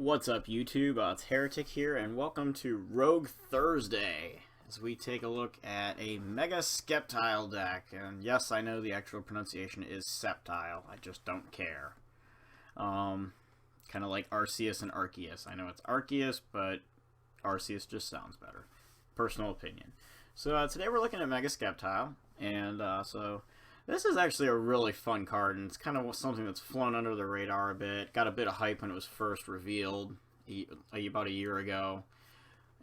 What's up, YouTube? It's Heretic here, and welcome to Rogue Thursday, as we take a look at a Mega Sceptile deck. And yes, I know the actual pronunciation is Sceptile, I just don't care. Kind of like Arceus and Arceus. I know it's Arceus, but Arceus just sounds better. Personal opinion. So today we're looking at Mega Sceptile, and so this is actually a really fun card, and it's kind of something that's flown under the radar a bit. Got a bit of hype when it was first revealed about a year ago.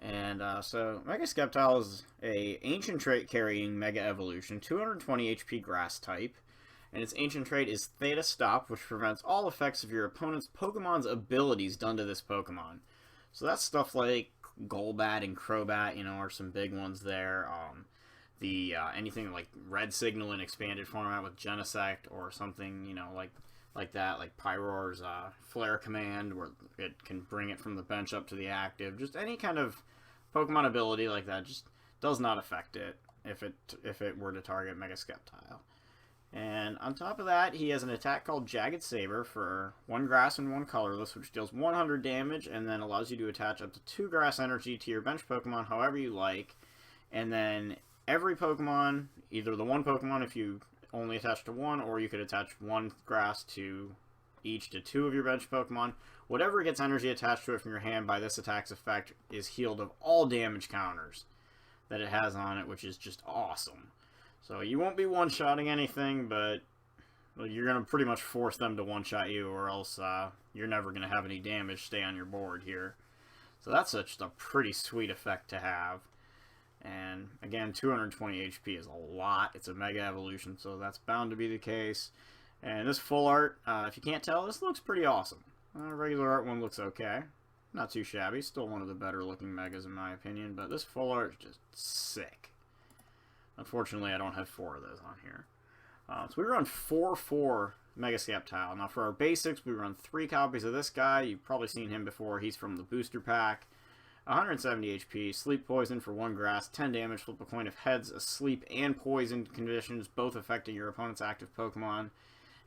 And so Mega Sceptile is a ancient trait carrying Mega Evolution, 220 HP grass type. And its ancient trait is Theta Stop, which prevents all effects of your opponent's Pokemon's abilities done to this Pokemon. So that's stuff like Golbat and Crobat, you know, are some big ones there. Anything like Red Signal in expanded format with Genesect or something, you know, like that, like Pyroar's Flare Command, where it can bring it from the bench up to the active. Just any kind of Pokemon ability like that just does not affect it if it were to target Mega Sceptile. And on top of that, he has an attack called Jagged Saber for 1 grass and 1 colorless, which deals 100 damage and then allows you to attach up to 2 grass energy to your bench Pokemon however you like. And then every Pokemon, either the one Pokemon if you only attach to 1, or you could attach 1 grass to each to 2 of your bench Pokemon, whatever gets energy attached to it from your hand by this attack's effect is healed of all damage counters that it has on it, which is just awesome. So you won't be one-shotting anything, but you're going to pretty much force them to one-shot you, or else you're never going to have any damage stay on your board here. So that's just a pretty sweet effect to have. And again, 220 HP is a lot. It's a Mega Evolution, so that's bound to be the case. And this full art, if you can't tell, this looks pretty awesome. Regular art one looks okay. Not too shabby. Still one of the better looking Megas in my opinion, but this full art is just sick. Unfortunately, I don't have 4 of those on here. So we run 4/4 Mega Sceptile. Now for our basics, we run 3 copies of this guy. You've probably seen him before. He's from the booster pack. 170 HP, Sleep Poison for 1 grass, 10 damage, flip a coin of heads, asleep, and poisoned conditions, both affecting your opponent's active Pokemon.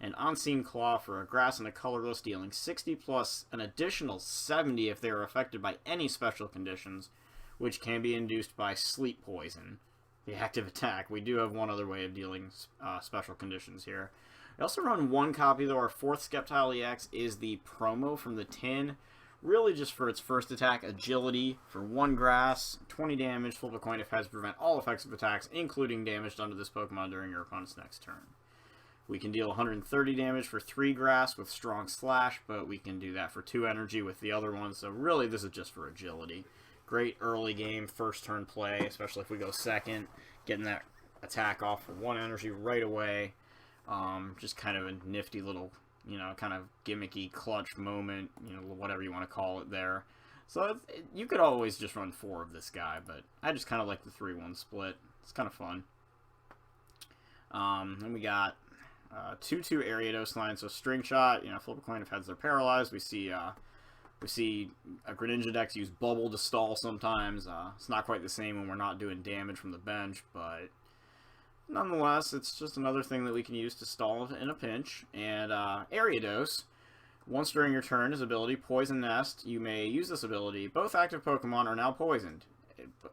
And Unseen Claw for a grass and a colorless, dealing 60 plus an additional 70 if they are affected by any special conditions, which can be induced by Sleep Poison, the active attack. We do have one other way of dealing special conditions here. We also run 1 copy, though. Our 4th Sceptile EX is the promo from the tin. Really just for its first attack, Agility, for 1 grass, 20 damage, flip a coin of heads, prevent all effects of attacks, including damage done to this Pokemon during your opponent's next turn. We can deal 130 damage for 3 grass with Strong Slash, but we can do that for 2 energy with the other one, so really this is just for Agility. Great early game, first turn play, especially if we go second, getting that attack off for 1 energy right away. Just kind of a nifty little, you know, kind of gimmicky clutch moment, you know, whatever you want to call it there. So you could always just run 4 of this guy, but I just kind of like the 3-1 split. It's kind of fun. Then we got 2/2 Ariados line, so String Shot, you know, flip a coin if heads are paralyzed. We see a Greninja decks use Bubble to stall sometimes. It's not quite the same when we're not doing damage from the bench, but nonetheless, it's just another thing that we can use to stall in a pinch. And Ariados, once during your turn, his ability, Poison Nest, you may use this ability. Both active Pokemon are now poisoned.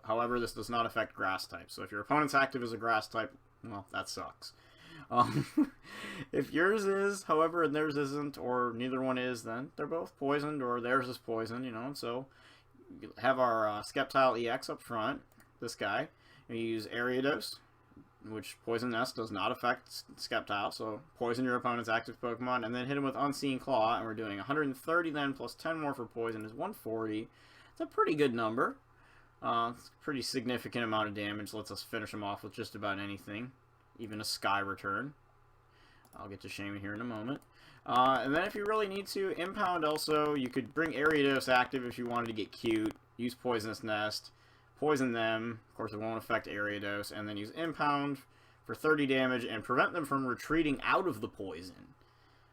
However, this does not affect grass types. So if your opponent's active is a grass type, well, that sucks. If yours is, however, and theirs isn't, or neither one is, then they're both poisoned, or theirs is poisoned, you know. So you have our Sceptile EX up front, this guy. We use Ariados, which Poison Nest does not affect Sceptile, so poison your opponent's active Pokemon, and then hit him with Unseen Claw, and we're doing 130 then, plus 10 more for poison is 140. It's a pretty good number. It's a pretty significant amount of damage, lets us finish him off with just about anything, even a Sky Return. I'll get to Shaman here in a moment. And then if you really need to, Impound also, you could bring Ariados active if you wanted to get cute, use Poisonous Nest, poison them, of course it won't affect Ariados, and then use Impound for 30 damage and prevent them from retreating out of the poison.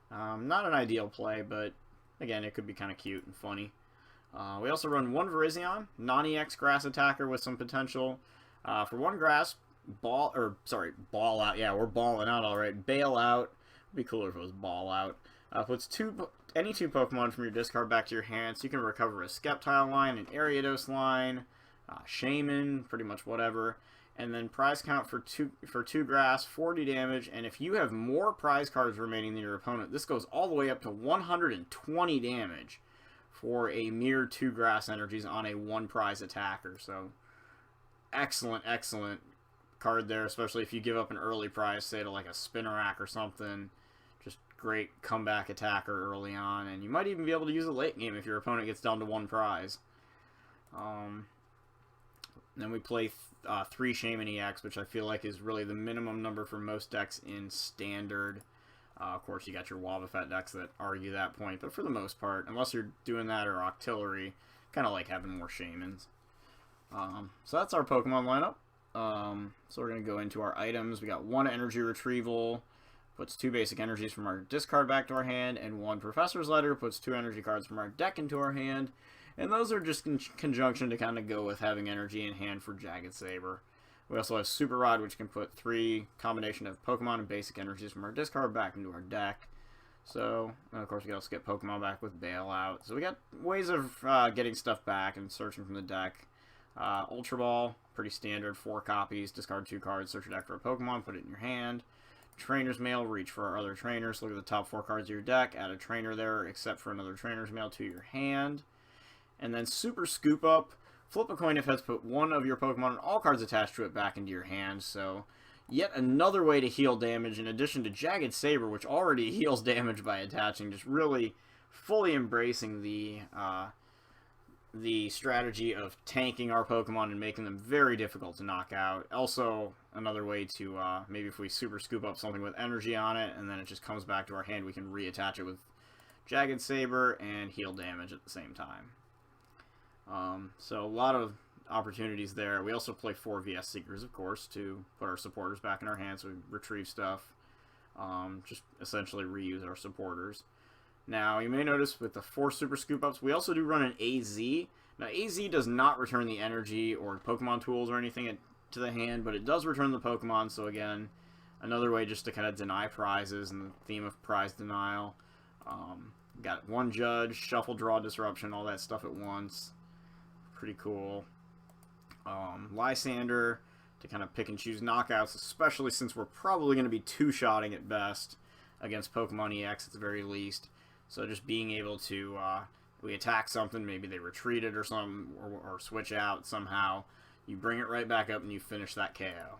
Not an ideal play, but again, it could be kind of cute and funny. We also run 1 Virizion, non-EX grass attacker with some potential. For 1 grass, ball out. Yeah, we're balling out alright. Bail out. It'd be cooler if it was ball out. Puts any two Pokemon from your discard back to your hand, so you can recover a Sceptile line, an Ariados line, Shaman, pretty much whatever. And then prize count for two grass, 40 damage, and if you have more prize cards remaining than your opponent, this goes all the way up to 120 damage for a mere 2 grass energies on a 1 prize attacker. So excellent, excellent card there, especially if you give up an early prize, say to like a Spinnerack or something. Just great comeback attacker early on, and you might even be able to use it late game if your opponent gets down to 1 prize. Then we play 3 Shaman EX, which I feel like is really the minimum number for most decks in Standard. Of course, you got your Wobbuffet decks that argue that point, but for the most part, unless you're doing that or Octillery, kind of like having more Shamans. So that's our Pokemon lineup. So we're going to go into our items. We got 1 Energy Retrieval, puts 2 basic energies from our discard back to our hand, and 1 Professor's Letter, puts 2 energy cards from our deck into our hand. And those are just in conjunction to kind of go with having energy in hand for Jagged Saber. We also have Super Rod, which can put 3 combination of Pokemon and basic energies from our discard back into our deck. So, and of course, we can also get Pokemon back with Bailout. So we got ways of getting stuff back and searching from the deck. Ultra Ball, pretty standard, 4 copies, discard 2 cards, search your deck for a Pokemon, put it in your hand. Trainer's Mail, reach for our other trainers, look at the top 4 cards of your deck, add a trainer there, except for another Trainer's Mail to your hand. And then Super Scoop Up, flip a coin if heads, put 1 of your Pokemon and all cards attached to it back into your hand. So, yet another way to heal damage in addition to Jagged Saber, which already heals damage by attaching, just really fully embracing the strategy of tanking our Pokemon and making them very difficult to knock out. Also, another way to, maybe if we Super Scoop Up something with energy on it, and then it just comes back to our hand, we can reattach it with Jagged Saber and heal damage at the same time. So a lot of opportunities there. We also play 4 VS Seekers, of course, to put our supporters back in our hands, so we retrieve stuff. Just essentially reuse our supporters. Now, you may notice with the 4 Super Scoop Ups, we also do run an AZ. Now, AZ does not return the energy or Pokemon tools or anything to the hand, but it does return the Pokemon, so again, another way just to kind of deny prizes and the theme of prize denial. Got 1 Judge, Shuffle, Draw, Disruption, all that stuff at once. Pretty cool. Lysander to kind of pick and choose knockouts, especially since we're probably going to be 2-shotting at best against Pokemon EX at the very least. So just being able to, we attack something, maybe they retreat it or something, or switch out somehow, you bring it right back up and you finish that KO.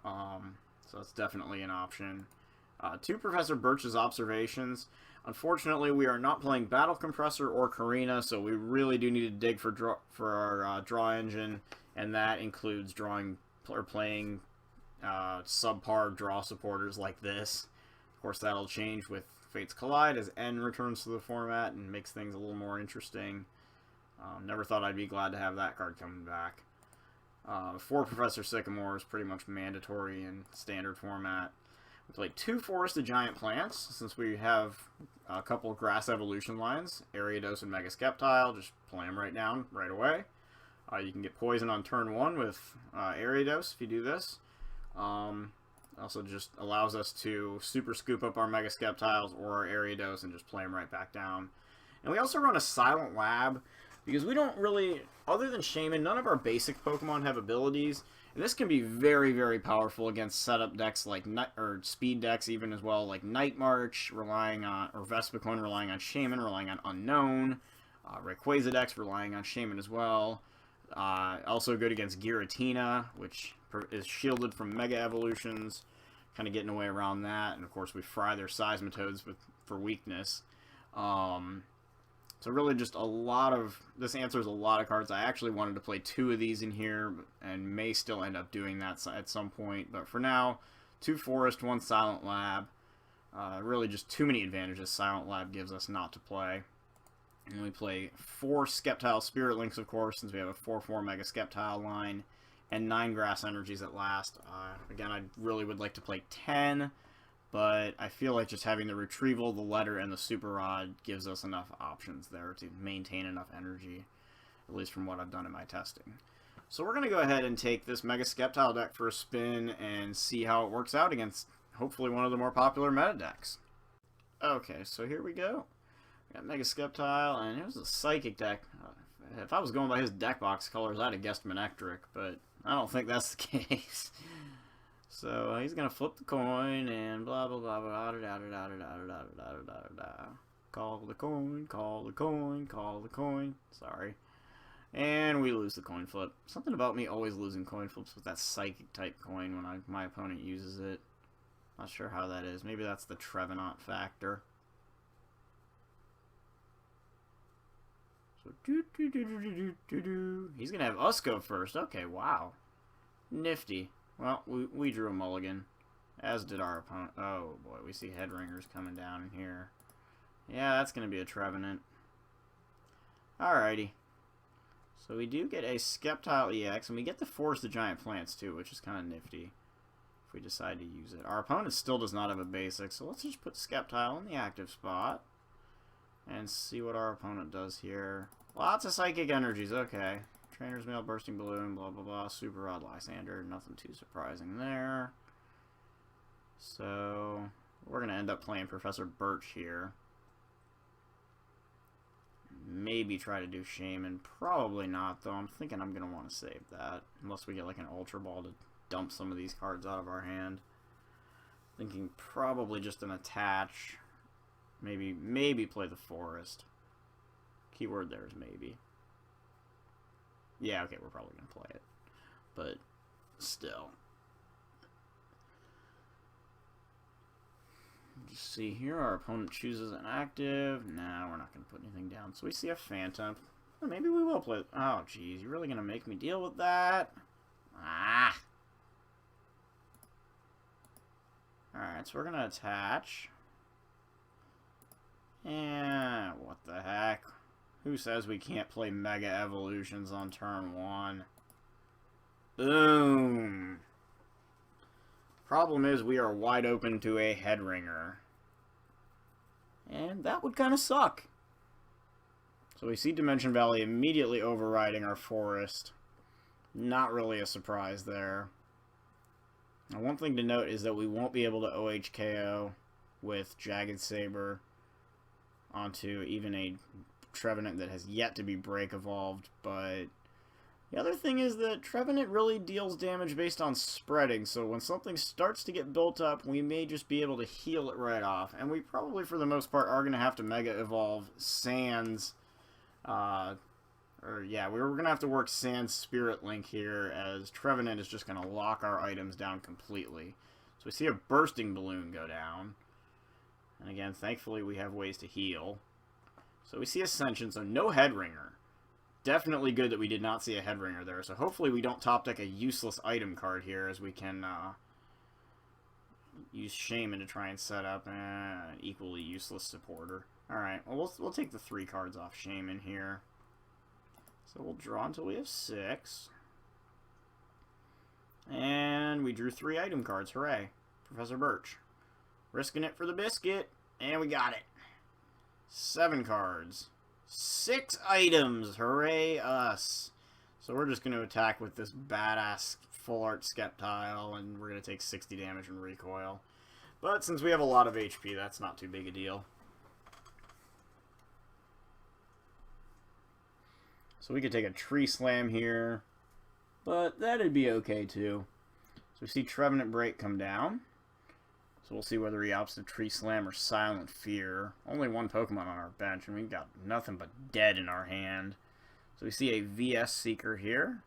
So that's definitely an option. 2 Professor Birch's Observations. Unfortunately, we are not playing Battle Compressor or Karina, so we really do need to dig for our draw engine, and that includes playing subpar draw supporters like this. Of course, that'll change with Fates Collide as N returns to the format and makes things a little more interesting. Never thought I'd be glad to have that card coming back. 4 Professor Sycamore is pretty much mandatory in standard format. We played 2 Forested Giant Plants, since we have a couple of Grass Evolution lines, Ariados and Mega Sceptile, just play them right down, right away. You can get Poison on turn 1 with Ariados if you do this. Also just allows us to Super Scoop Up our Mega Sceptiles or our Ariados and just play them right back down. And we also run a Silent Lab, because we don't really, other than Shaman, none of our basic Pokemon have abilities. And this can be very, very powerful against setup decks like or speed decks even as well, like Night March relying on, or Vespiquen relying on Shaman, relying on Unknown, Rayquaza decks relying on Shaman as well. Also good against Giratina, which is shielded from Mega Evolutions, kind of getting away around that. And of course we fry their Seismitoads for weakness. So really just a lot of, this answers a lot of cards. I actually wanted to play 2 of these in here, and may still end up doing that at some point. But for now, 2 Forest, 1 Silent Lab. Really just too many advantages Silent Lab gives us not to play. And we play 4 Sceptile Spirit Links, of course, since we have a 4/4 Mega Sceptile line, and 9 Grass Energies at last. Again, I really would like to play 10. But I feel like just having the Retrieval, the Letter, and the Super Rod gives us enough options there to maintain enough energy, at least from what I've done in my testing. So we're going to go ahead and take this Mega Sceptile deck for a spin and see how it works out against hopefully one of the more popular meta decks. Okay, so here we go. We got Mega Sceptile, and here's a Psychic deck. If I was going by his deck box colors, I'd have guessed Manectric, but I don't think that's the case. So he's gonna flip the coin and blah blah blah blah da da da da da da da da da da. Call the coin, call the coin, call the coin. Sorry. And we lose the coin flip. Something about me always losing coin flips with that Psychic type coin when my opponent uses it. Not sure how that is. Maybe that's the Trevenant factor. So he's gonna have us go first. Okay, wow. Nifty. Well, we drew a mulligan, as did our opponent. Oh boy, we see Headringers coming down in here. Yeah, that's gonna be a Trevenant. Alrighty. So we do get a Sceptile EX, and we get to force the giant plants too, which is kind of nifty if we decide to use it. Our opponent still does not have a basic, so let's just put Sceptile in the active spot and see what our opponent does here. Lots of psychic energies, okay. Trainer's Mail, Bursting Balloon, blah blah blah, Super Rod, Lysander, nothing too surprising there. So we're going to end up playing Professor Birch here. Maybe try to do Shaman. Probably not, though. I'm thinking I'm going to want to save that. Unless we get like an Ultra Ball to dump some of these cards out of our hand. Thinking probably just an attach. Maybe play the Forest. Keyword there is maybe. Yeah, okay, we're probably going to play it. But still. Just see here, our opponent chooses an active. Nah, we're not going to put anything down. So we see a Phantom. Well, maybe we will play. Oh, geez, you're really going to make me deal with that? Ah! Alright, so we're going to attach. And what the heck? Who says we can't play Mega Evolutions on turn 1? Boom! Problem is, we are wide open to a Headringer. And that would kind of suck. So we see Dimension Valley immediately overriding our Forest. Not really a surprise there. Now, one thing to note is that we won't be able to OHKO with Jagged Saber onto even a Trevenant that has yet to be break evolved, but the other thing is that Trevenant really deals damage based on spreading, so when something starts to get built up, we may just be able to heal it right off, and we probably for the most part are going to have to Mega Evolve Sans, we're going to have to work Sans Spirit Link here, as Trevenant is just going to lock our items down completely. So we see a Bursting Balloon go down, and again, thankfully we have ways to heal. So we see Ascension, so no Headringer. Definitely good that we did not see a Headringer there, so hopefully we don't top deck a useless item card here, as we can use Shaman to try and set up an equally useless supporter. Alright, well, we'll take the 3 cards off Shaman here. So we'll draw until we have 6. And we drew 3 item cards, hooray. Professor Birch. Risking it for the biscuit, and we got it. 7 cards. 6 items! Hooray us! So we're just going to attack with this badass full art Sceptile, and we're going to take 60 damage and recoil. But since we have a lot of HP, that's not too big a deal. So we could take a Tree Slam here, but that'd be okay too. So we see Trevenant Break come down. So we'll see whether he opts to Tree Slam or Silent Fear. Only 1 Pokemon on our bench, and we've got nothing but dead in our hand. So we see a VS Seeker here.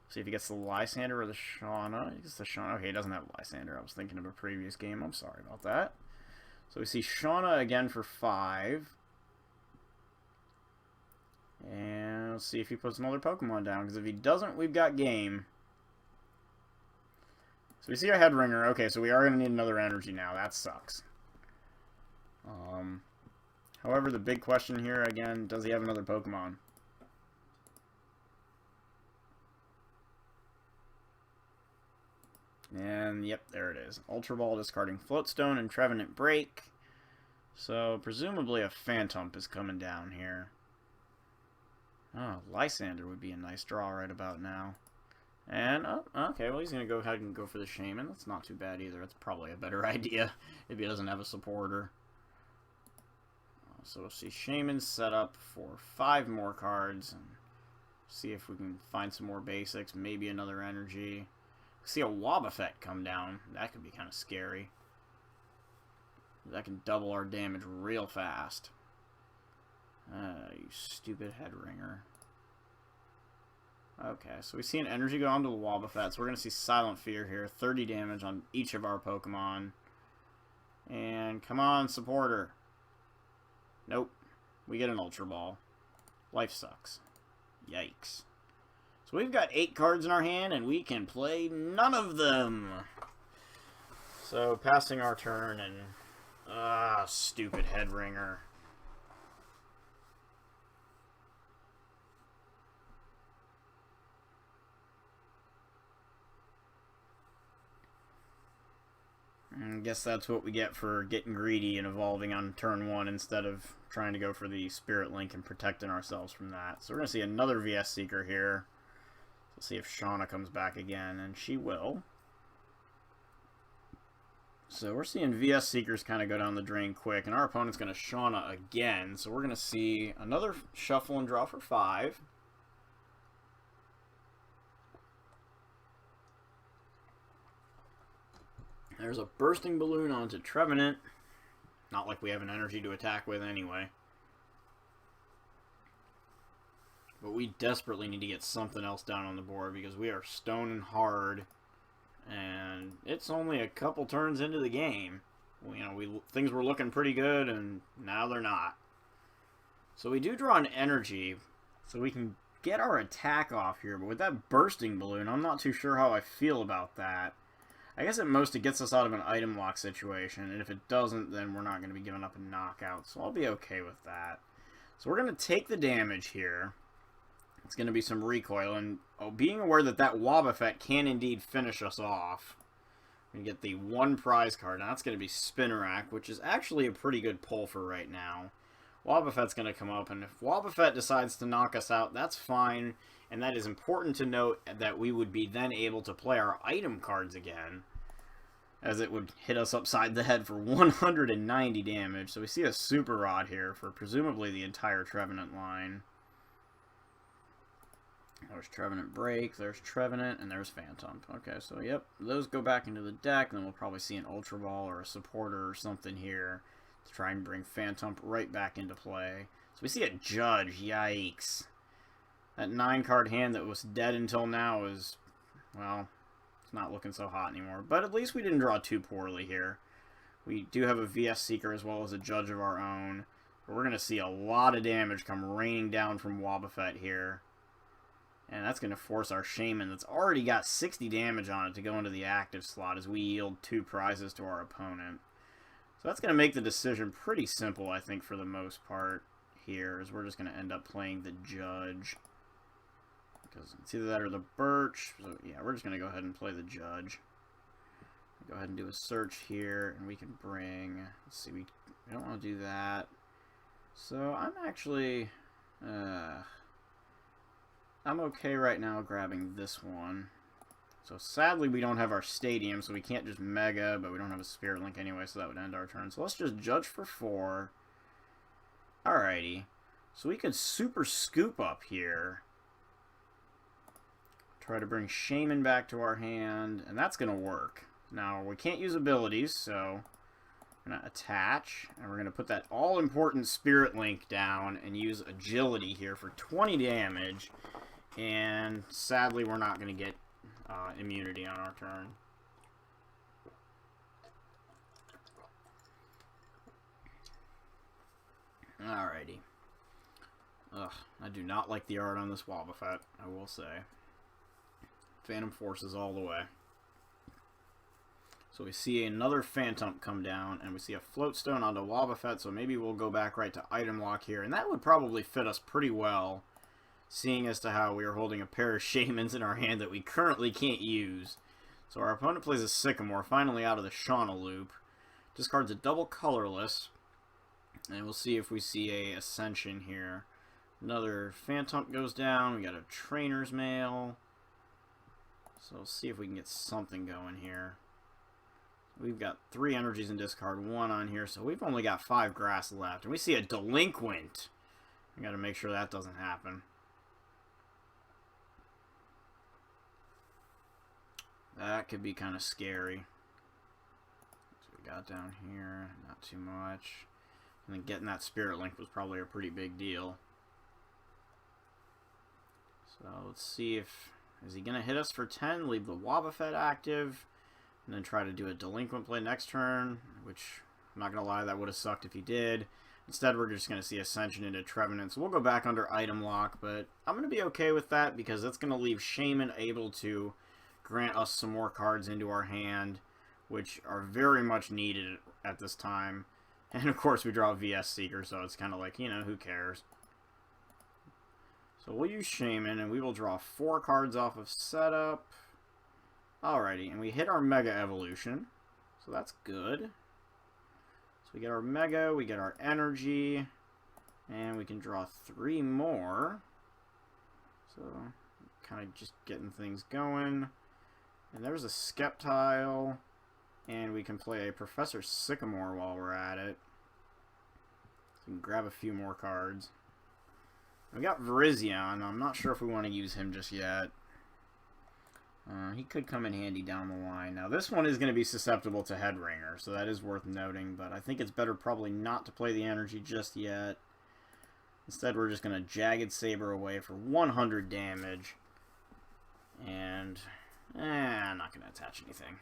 See if he gets the Lysander or the Shauna. He gets the Shauna. Okay, he doesn't have Lysander. I was thinking of a previous game. I'm sorry about that. So we see Shauna again for 5. And let's see if he puts another Pokemon down, because if he doesn't, we've got game. So we see our Headringer. Okay, so we are going to need another energy now. That sucks. However, the big question here, again, does he have another Pokemon? And, yep, there it is. Ultra Ball discarding Floatstone and Trevenant Break. So, presumably a Phantom is coming down here. Oh, Lysander would be a nice draw right about now. And, oh, okay, well, he's going to go ahead and go for the Shaman. That's not too bad either. That's probably a better idea if he doesn't have a supporter. So we'll see Shaman set up for 5 more cards. And see if we can find some more basics. Maybe another energy. See a Wobbuffet come down. That could be kind of scary. That can double our damage real fast. You stupid head ringer. Okay, so we see an energy go onto the Wobbuffet, so we're going to see Silent Fear here. 30 damage on each of our Pokemon. And come on, supporter. Nope. We get an Ultra Ball. Life sucks. Yikes. So we've got 8 cards in our hand, and we can play none of them. So, passing our turn, and... stupid head ringer. I guess that's what we get for getting greedy and evolving on turn 1 instead of trying to go for the Spirit Link and protecting ourselves from that. So we're going to see another VS Seeker here. Let's see if Shauna comes back again, and she will. So we're seeing VS Seekers kind of go down the drain quick, and our opponent's going to Shauna again. So we're going to see another shuffle and draw for 5. There's a Bursting Balloon onto Trevenant. Not like we have an energy to attack with anyway. But we desperately need to get something else down on the board because we are stoning hard. And it's only a couple turns into the game. You know, things were looking pretty good, and now they're not. So we do draw an energy, so we can get our attack off here. But with that Bursting Balloon, I'm not too sure how I feel about that. I guess at most it gets us out of an item lock situation, and if it doesn't, then we're not going to be giving up a knockout, so I'll be okay with that. So we're going to take the damage here. It's going to be some recoil, and being aware that that Wobbuffet can indeed finish us off. We get the 1 prize card. Now that's going to be Spinarak, which is actually a pretty good pull for right now. Wobbuffet's going to come up, and if Wobbuffet decides to knock us out, that's fine. And that is important to note that we would be then able to play our item cards again, as it would hit us upside the head for 190 damage. So we see a Super Rod here for presumably the entire Trevenant line. There's Trevenant Break, there's Trevenant, and there's Phantom. Okay, so yep, those go back into the deck, and then we'll probably see an Ultra Ball or a Supporter or something here to try and bring Phantom right back into play. So we see a Judge, yikes. That 9-card hand that was dead until now is, well, it's not looking so hot anymore. But at least we didn't draw too poorly here. We do have a VS Seeker as well as a Judge of our own. But we're going to see a lot of damage come raining down from Wobbuffet here. And that's going to force our Shaman that's already got 60 damage on it to go into the active slot as we yield 2 prizes to our opponent. So that's going to make the decision pretty simple, I think, for the most part here, as we're just going to end up playing the Judge. Because it's either that or the Birch. So yeah, we're just going to go ahead and play the Judge. Go ahead and do a search here, and we can bring... Let's see, we don't want to do that. So I'm actually... I'm okay right now grabbing this one. So sadly we don't have our Stadium, so we can't just Mega, but we don't have a Spirit Link anyway, so that would end our turn. So let's just Judge for 4. Alrighty. So we could Super Scoop up here. Try to bring Shaman back to our hand, and that's going to work. Now, we can't use abilities, so we're going to attach, and we're going to put that all-important Spirit Link down and use Agility here for 20 damage. And sadly, we're not going to get immunity on our turn. Alrighty. Ugh, I do not like the art on this Wobbuffet, I will say. Phantom Forces all the way. So we see another Phantom come down, and we see a Floatstone onto Wobbuffet, so maybe we'll go back right to item lock here, and that would probably fit us pretty well, seeing as to how we are holding a pair of Shamans in our hand that we currently can't use. So our opponent plays a Sycamore, finally out of the Shauna loop. Discards a double colorless, and we'll see if we see a Ascension here. Another Phantom goes down, we got a Trainer's Mail. So we'll see if we can get something going here. We've got 3 energies and discard 1 on here, so we've only got 5 grass left. And we see a delinquent. We got to make sure that doesn't happen. That could be kind of scary. So we got down here, not too much. And then getting that spirit link was probably a pretty big deal. So let's see if... Is he going to hit us for 10? Leave the Wobbuffet active. And then try to do a delinquent play next turn. Which, I'm not going to lie, that would have sucked if he did. Instead, we're just going to see Ascension into Trevenant. So we'll go back under item lock. But I'm going to be okay with that because that's going to leave Shaman able to grant us some more cards into our hand, which are very much needed at this time. And of course we draw a VS Seeker, so it's kind of like, you know, who cares? So we'll use Shaman, and we will draw 4 cards off of setup. Alrighty, and we hit our Mega Evolution, so that's good. So we get our Mega, we get our Energy, and we can draw 3 more. So, kind of just getting things going. And there's a Sceptile, and we can play a Professor Sycamore while we're at it. So we can grab a few more cards. We got Virizion. I'm not sure if we want to use him just yet. He could come in handy down the line. Now, this one is going to be susceptible to Headringer, so that is worth noting, but I think it's better probably not to play the energy just yet. Instead, we're just going to Jagged Saber away for 100 damage. And... I'm not going to attach anything.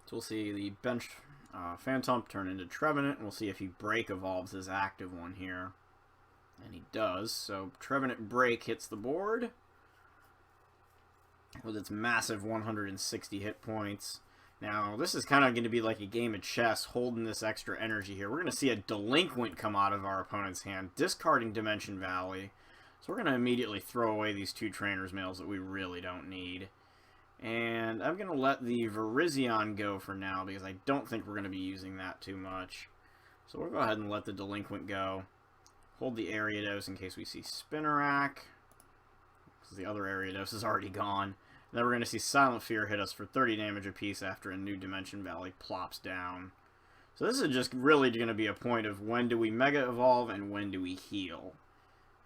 So we'll see the bench Phantom turn into Trevenant, and we'll see if he Break evolves his active one here. And he does. So Trevenant Break hits the board with its massive 160 hit points. Now, this is kind of going to be like a game of chess, holding this extra energy here. We're going to see a Delinquent come out of our opponent's hand, discarding Dimension Valley. So we're going to immediately throw away these 2 Trainer's Mails that we really don't need. And I'm going to let the Virizion go for now, because I don't think we're going to be using that too much. So we'll go ahead and let the Delinquent go. Hold the Ariados in case we see Spinnerack, because the other Ariados is already gone. And then we're going to see Silent Fear hit us for 30 damage apiece after a new Dimension Valley plops down. So this is just really going to be a point of when do we Mega Evolve and when do we heal.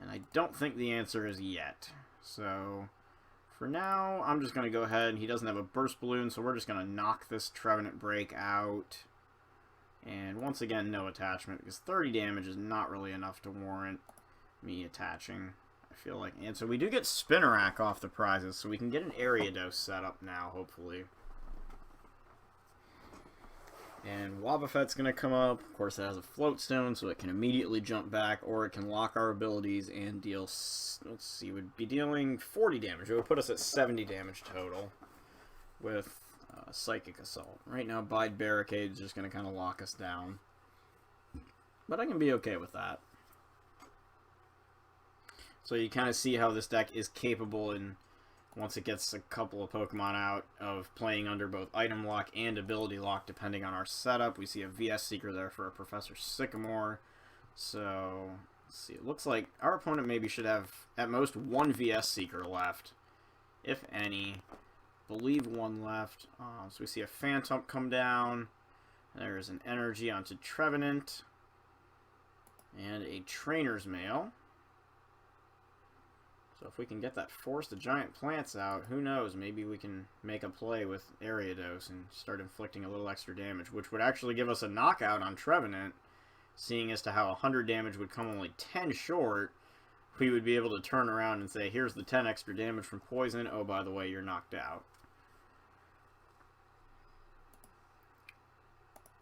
And I don't think the answer is yet. So for now, I'm just going to go ahead. And he doesn't have a Burst Balloon, so we're just going to knock this Trevenant Break out. And once again, no attachment, because 30 damage is not really enough to warrant me attaching. Feel like, and so we do get Spinnerack off the prizes, so we can get an Ariados set up now, hopefully. And Wobbuffet's going to come up. Of course, it has a Float Stone, so it can immediately jump back, or it can lock our abilities and deal, let's see, would be dealing 40 damage. It would put us at 70 damage total with Psychic Assault. Right now, Bide Barricade is just going to kind of lock us down. But I can be okay with that. So you kind of see how this deck is capable, and once it gets a couple of Pokemon out, of playing under both Item Lock and Ability Lock, depending on our setup. We see a VS Seeker there for a Professor Sycamore. So, let's see. It looks like our opponent maybe should have at most 1 VS Seeker left, if any. Believe 1 left. So we see a Phantom come down. There's an Energy onto Trevenant. And a Trainer's Mail. So if we can get that Force the Giant Plants out, who knows, maybe we can make a play with Ariados and start inflicting a little extra damage, which would actually give us a knockout on Trevenant, seeing as to how 100 damage would come only 10 short. We would be able to turn around and say, here's the 10 extra damage from poison, oh, by the way, you're knocked out.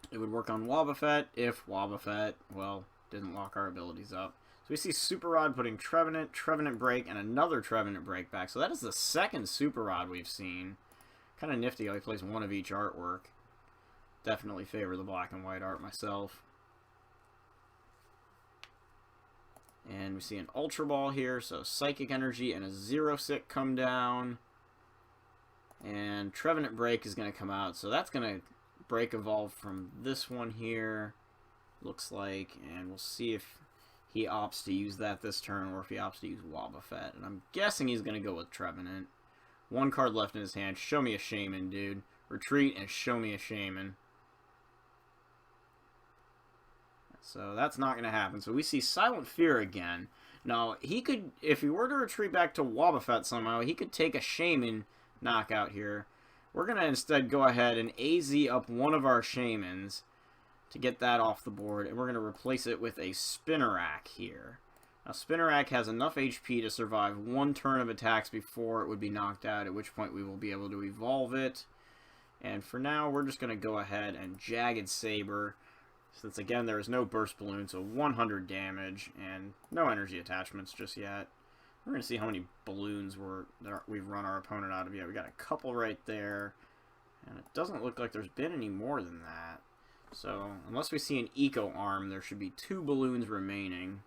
It would work on Wobbuffet if Wobbuffet, well, didn't lock our abilities up. So we see Super Rod putting Trevenant, Trevenant Break, and another Trevenant Break back. So that is the second Super Rod we've seen. Kind of nifty how he plays 1 of each artwork. Definitely favor the black and white art myself. And we see an Ultra Ball here, so Psychic Energy and a Zero Sick come down. And Trevenant Break is going to come out, so that's going to Break evolve from this one here, looks like. And we'll see if he opts to use that this turn, or if he opts to use Wobbuffet. And I'm guessing he's going to go with Trevenant. One card left in his hand. Show me a Shaman, dude. Retreat and show me a Shaman. So that's not going to happen. So we see Silent Fear again. Now, he could, if he were to retreat back to Wobbuffet somehow, he could take a Shaman knockout here. We're going to instead go ahead and AZ up one of our Shamans to get that off the board, and we're going to replace it with a Spinnerack here. Now, Spinnerack has enough HP to survive one turn of attacks before it would be knocked out, at which point we will be able to evolve it. And for now, we're just going to go ahead and Jagged Saber, since again there is no Burst Balloon, so 100 damage, and no energy attachments just yet. We're going to see how many balloons we've run our opponent out of yet. We got a couple right there, and it doesn't look like there's been any more than that. So, unless we see an Eco Arm, there should be 2 balloons remaining.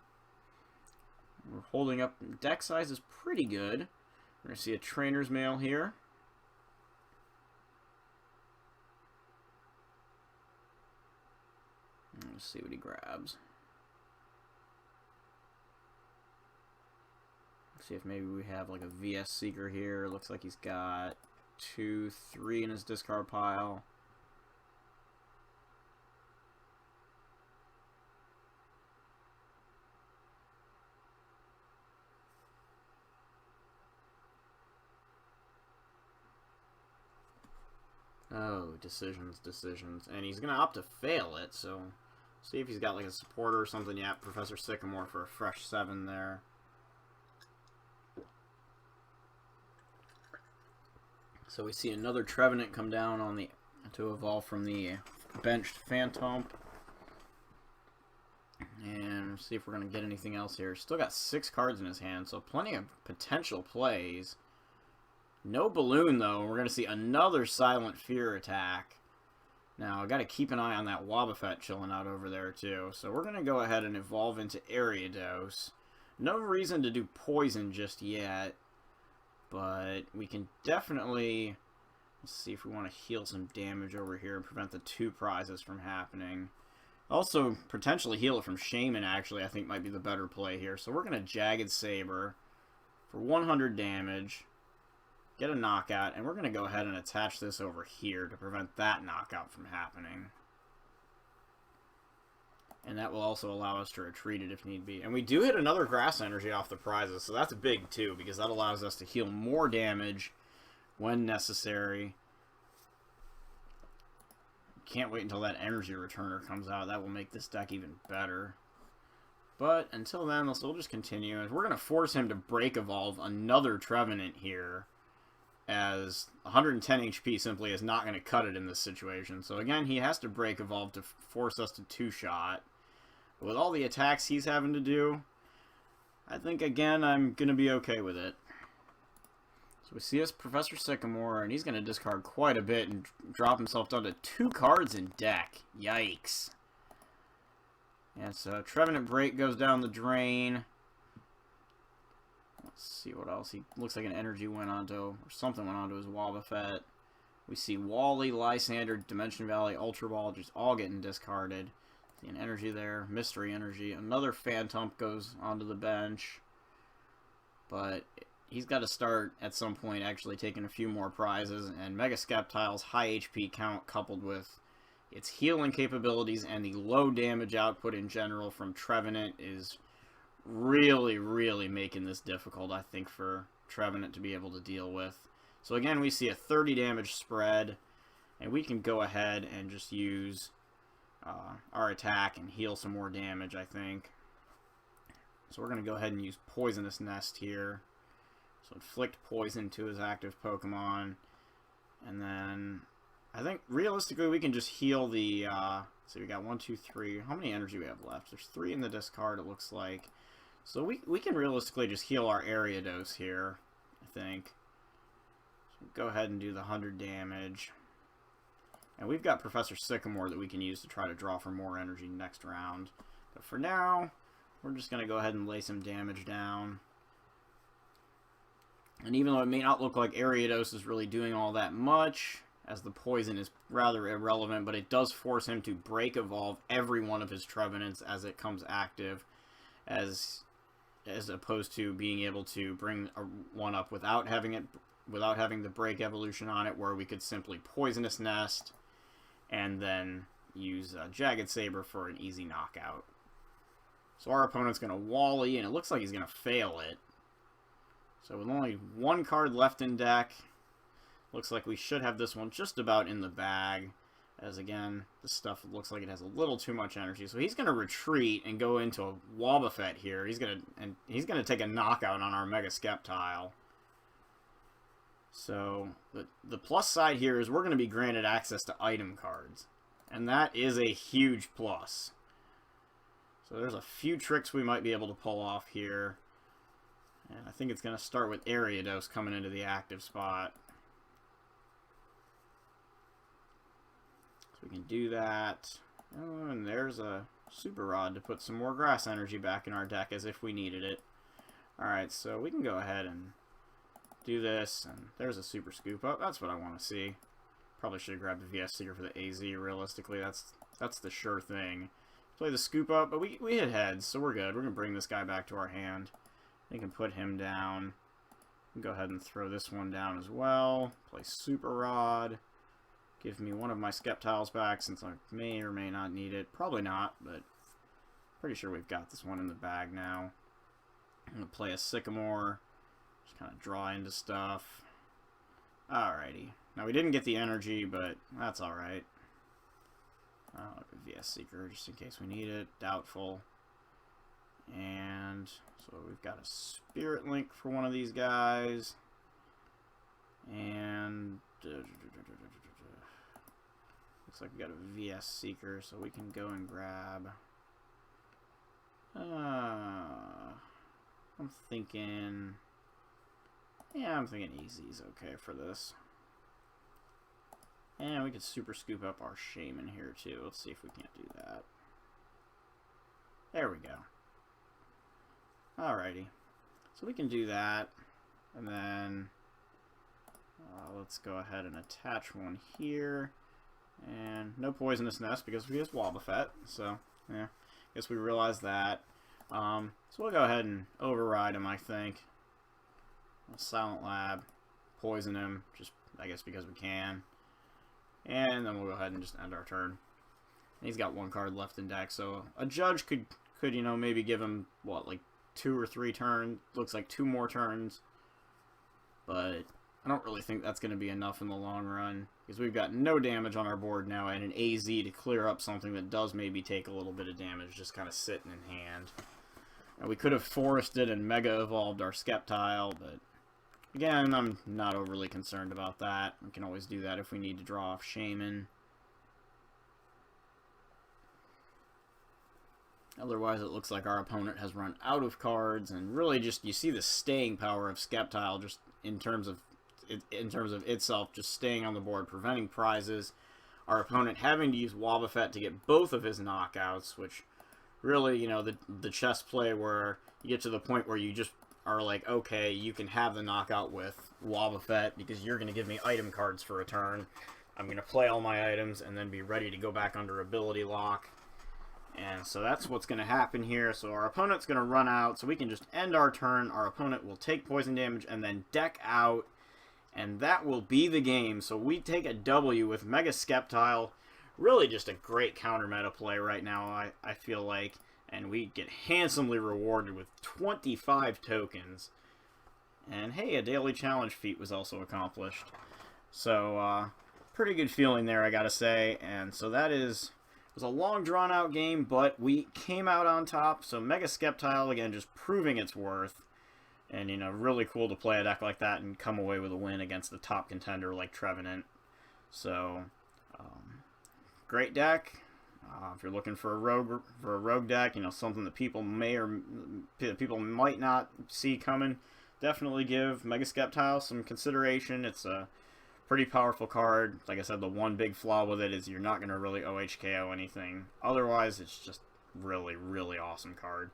We're holding up. Deck size is pretty good. We're going to see a Trainer's Mail here. Let's see what he grabs. Let's see if maybe we have like a VS Seeker here. Looks like he's got 2, 3 in his discard pile. Oh, decisions. And he's going to opt to fail it, so see if he's got like a supporter or something. Yeah, Professor Sycamore for a fresh 7 there. So we see another Trevenant come down on the to evolve from the benched Phantom. And see if we're going to get anything else here. Still got 6 cards in his hand, so plenty of potential plays. No balloon, though. We're going to see another Silent Fear attack. Now, I got to keep an eye on that Wobbuffet chilling out over there, too. So we're going to go ahead and evolve into Ariados. No reason to do Poison just yet, but we can definitely... Let's see if we want to heal some damage over here and prevent the 2 prizes from happening. Also, potentially heal it from Shaman, actually, I think might be the better play here. So we're going to Jagged Saber for 100 damage. Get a knockout, and we're going to go ahead and attach this over here to prevent that knockout from happening. And that will also allow us to retreat it if need be. And we do hit another Grass Energy off the prizes, so that's big too, because that allows us to heal more damage when necessary. Can't wait until that Energy Returner comes out. That will make this deck even better. But until then, we'll just continue. And we're going to force him to break evolve another Trevenant here, as 110 HP simply is not going to cut it in this situation. So again, he has to break evolve to force us to 2-shot. With all the attacks he's having to do, I think again I'm going to be okay with it. So we see us Professor Sycamore, and he's going to discard quite a bit and drop himself down to 2 cards in deck. Yikes. And so Trevenant Break goes down the drain. Let's see what else. He looks like an energy went onto, or something went onto his Wobbuffet. We see Wally, Lysander, Dimension Valley, Ultra Ball just all getting discarded. See an energy there, Mystery Energy. Another Phantom goes onto the bench. But he's got to start at some point actually taking a few more prizes. And Mega Sceptile's high HP count coupled with its healing capabilities and the low damage output in general from Trevenant is really making this difficult, I think, for Trevenant to be able to deal with. So again, we see a 30 damage spread, and we can go ahead and just use our attack and heal some more damage, I think. So we're going to go ahead and use Poisonous Nest here. So inflict poison to his active Pokemon. And then I think realistically we can just heal the... so we got 1, 2, 3. How many energy we have left? There's 3 in the discard, it looks like. So we can realistically just heal our Ariados here, I think. So go ahead and do the 100 damage. And we've got Professor Sycamore that we can use to try to draw for more energy next round. But for now, we're just going to go ahead and lay some damage down. And even though it may not look like Ariados is really doing all that much, as the poison is rather irrelevant, but it does force him to break evolve every one of his Trevenants as it comes active. as opposed to being able to bring one up without having the break evolution on it, where we could simply Poisonous Nest and then use Jagged Saber for an easy knockout. So our opponent's going to Wally, and it looks like he's going to fail it. So with only one card left in deck, looks like we should have this one just about in the bag. As again, this stuff looks like it has a little too much energy. So he's going to retreat and go into a Wobbuffet here. He's going to take a knockout on our Mega Sceptile. So the plus side here is we're going to be granted access to item cards, and that is a huge plus. So there's a few tricks we might be able to pull off here. And I think it's going to start with Ariados coming into the active spot. So we can do that. Oh, and there's a Super Rod to put some more grass energy back in our deck as if we needed it. Alright, so we can go ahead and do this. And there's a Super Scoop Up. That's what I want to see. Probably should have grabbed the VS Seeker for the AZ. Realistically, that's the sure thing. Play the Scoop Up, but we hit heads, so we're good. We're going to bring this guy back to our hand. We can put him down. We can go ahead and throw this one down as well. Play Super Rod. Give me one of my Sceptiles back, since I may or may not need it. Probably not, but pretty sure we've got this one in the bag now. I'm going to play a Sycamore. Just kind of draw into stuff. Alrighty. Now, we didn't get the energy, but that's alright. I'll give VS Seeker just in case we need it. Doubtful. And so we've got a Spirit Link for one of these guys. And looks like we got a VS Seeker, so we can go and grab. I'm thinking. Yeah, I'm thinking Easy's okay for this. And we could Super Scoop Up our Shaman here, too. Let's see if we can't do that. There we go. Alrighty. So we can do that. And then let's go ahead and attach one here. And no Poisonous Nest because we just Wobbuffet. So, yeah. Guess we realized that. So we'll go ahead and override him, I think. Silent Lab. Poison him. Just, I guess, because we can. And then we'll go ahead and just end our turn. He's got one card left in deck, so a Judge could you know, maybe give him, what, like 2 or 3 turns? Looks like 2 more turns. But I don't really think that's going to be enough in the long run, because we've got no damage on our board now, and an AZ to clear up something that does maybe take a little bit of damage, just kind of sitting in hand. And we could have forested and Mega Evolved our Sceptile, but again, I'm not overly concerned about that. We can always do that if we need to draw off Shaman. Otherwise, it looks like our opponent has run out of cards, and really just, you see the staying power of Sceptile just in terms of itself just staying on the board, preventing prizes. Our opponent having to use Wobbuffet to get both of his knockouts, which really, you know, the chess play where you get to the point where you just are like, okay, you can have the knockout with Wobbuffet because you're going to give me item cards for a turn. I'm going to play all my items and then be ready to go back under ability lock. And so that's what's going to happen here. So our opponent's going to run out, so we can just end our turn. Our opponent will take poison damage and then deck out, and that will be the game. So we take a W with Mega Sceptile. Really just a great counter meta play right now, I feel like. And we get handsomely rewarded with 25 tokens. And hey, a daily challenge feat was also accomplished. So, pretty good feeling there, I gotta say. And so that is... It was a long, drawn-out game, but we came out on top. So Mega Sceptile, again, just proving its worth. And, you know, really cool to play a deck like that and come away with a win against the top contender like Trevenant. So, great deck. If you're looking for a rogue deck, you know, something that people might not see coming, definitely give Mega Sceptile some consideration. It's a pretty powerful card. Like I said, the one big flaw with it is you're not going to really OHKO anything. Otherwise, it's just really, really awesome card.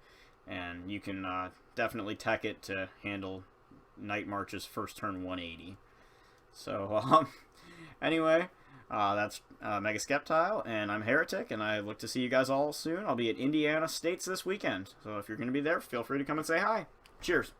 And you can definitely tech it to handle Night March's first turn 180. So, anyway, That's Mega Sceptile, and I'm Heretic, and I look to see you guys all soon. I'll be at Indiana States this weekend, so if you're going to be there, feel free to come and say hi. Cheers.